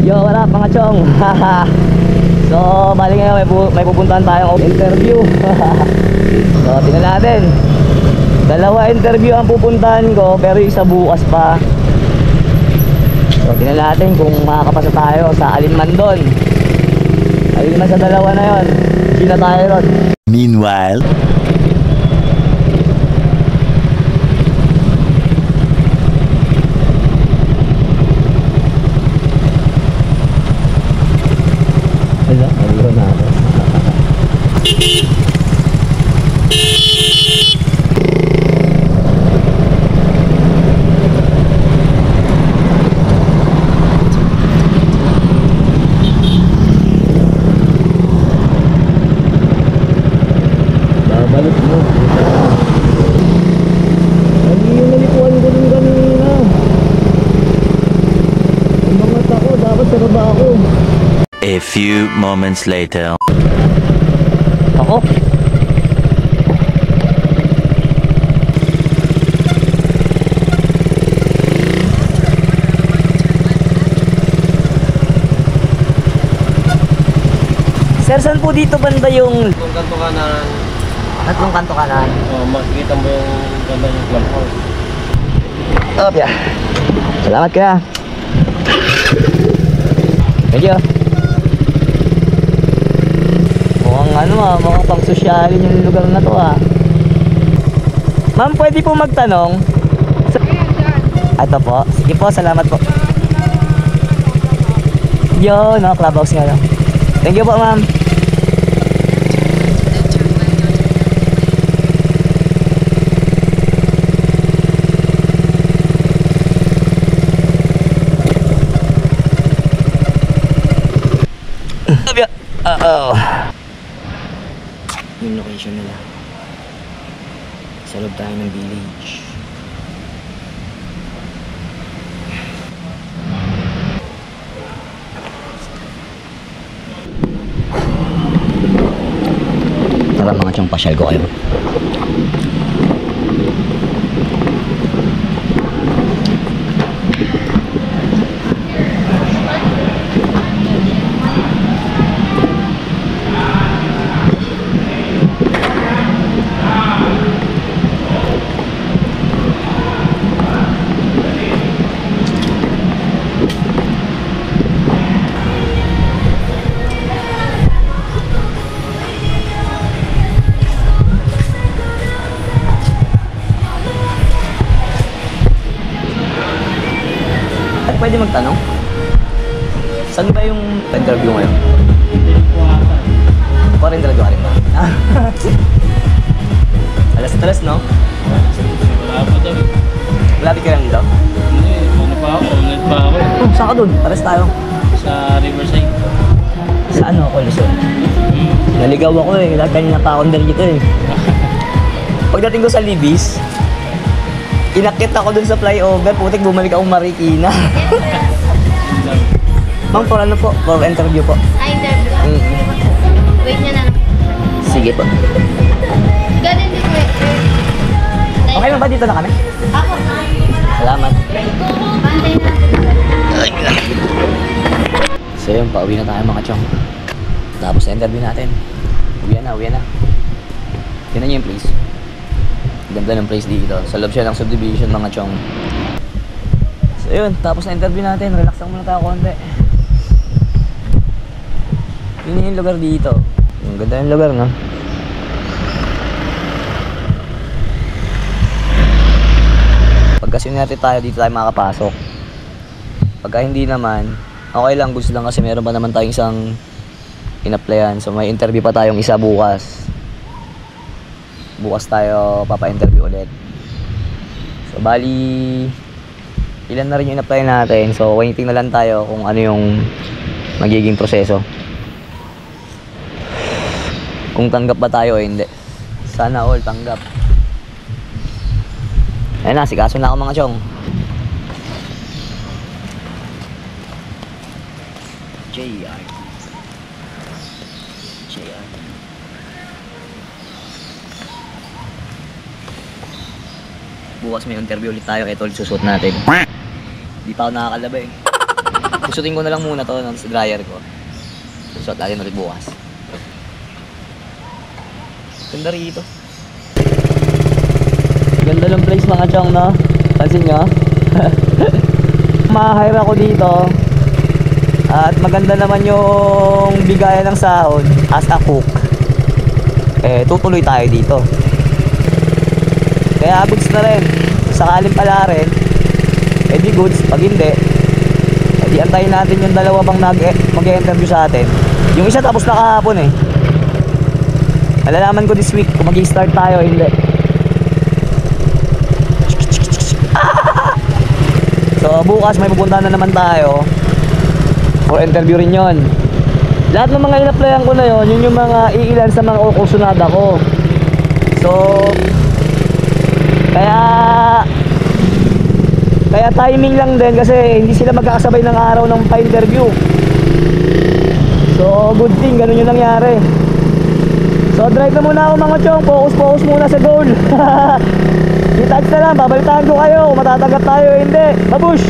Yo, wala mga chong. So, bali ngayon may pupuntahan tayong interview. So, tingnan natin. Dalawa interview ang pupuntahan ko, pero isa bukas pa. So, tingnan natin kung makakapasa tayo sa alinman doon. Alinman sa dalawa na yon. Sina tayo ron. Meanwhile, babalot mo. Lagi yung nalikuan ko din kanina. Ang mga tako, dapat sa baba ako. a few moments later. Ako? Sir, saan po dito banda yung... Kung kanto kanan, Tatlong kanto kanan? makikita mo yung ganda yung clubhouse. Oh, yeah. Salamat ka. Thank you. Mukhang pang sosyalin yung lugar na to Ma'am, pwede po magtanong? Ito po. Sige po, salamat po. Yo, clubhouse nga lang. Thank you po, ma'am. Yung location nila. Sa loob tayo ng village. Tara mga tiyong, pasyal ko kayo. Pwede magtanong? Saan ba yung interview ngayon? Parang talaga rin ba? Alas, no? Wala pa daw. Malapit ka lang dito? Hindi, ano pa ako? Ulit pa ako. Saan ka dun? Pares tayo. Sa Riverside. Sa ano ako, Luzon? Naligaw ako Dahil kanina pa akong dito Pagdating ko sa Libis, inakit ako dun sa flyover, putik bumalik akong Marikina. Ma'am, for ano po? For interview po. Interview. Wait nyo na. Sige po. Ganun din wait. Okay lang ba dito na kami? Ako. Salamat. Bantay na. So yun, pauwi na tayo mga chong. Tapos na interview natin. Uwi na. Tignan nyo yung place. Ganda ng place dito. Sa loob siya ng subdivision mga chong. So yun, tapos na interview natin. Relax lang muna tayo konti. Yun yung lugar dito. Yung ganda yung lugar, no? Pagka sinerte tayo, dito tayo makakapasok. Pagka hindi naman, okay lang, gusto lang kasi meron pa naman tayong isang in-applyan. So may interview pa tayong isa bukas. Bukas tayo papa-interview ulit. So bali, ilan na rin yung in-apply natin. So waiting na lang tayo kung ano yung magiging proseso. Kung tanggap ba tayo o hindi. Sana all tanggap. Ayun na, sikaso na ako mga chong. JR. Bukas may interview ulit tayo. Ito ulit susuot natin. Di pa ako nakakalaba eh. Susutin ko na lang muna to sa dryer ko. Suot natin ulit bukas. Ganda rito. Ganda ng place mga chong, no? Pansin nyo? Ma-hire ako dito. At maganda naman yung bigayan ng sahod as a cook. Tutuloy tayo dito. Kaya goods na rin. Sakaling pala rin, di goods. Pag hindi, di antayin natin yung dalawa pang mag-interview sa atin. Yung isa tapos na kahapon eh. Malalaman ko this week kung mag-i-start tayo o hindi. So bukas may pupuntahan na naman tayo for interview rin yun. Lahat ng mga in-applyan ko na yun, yun yung mga iilan sa mga kukursunada ko. So kaya timing lang din kasi hindi sila magkakasabay ng araw ng pa-interview. So good thing, ganun yung nangyari. So drive na muna ako mga chong, focus muna sa goal. Kita-kita na lang, babalitaan ko kayo kung matatanggap tayo o hindi. Babush!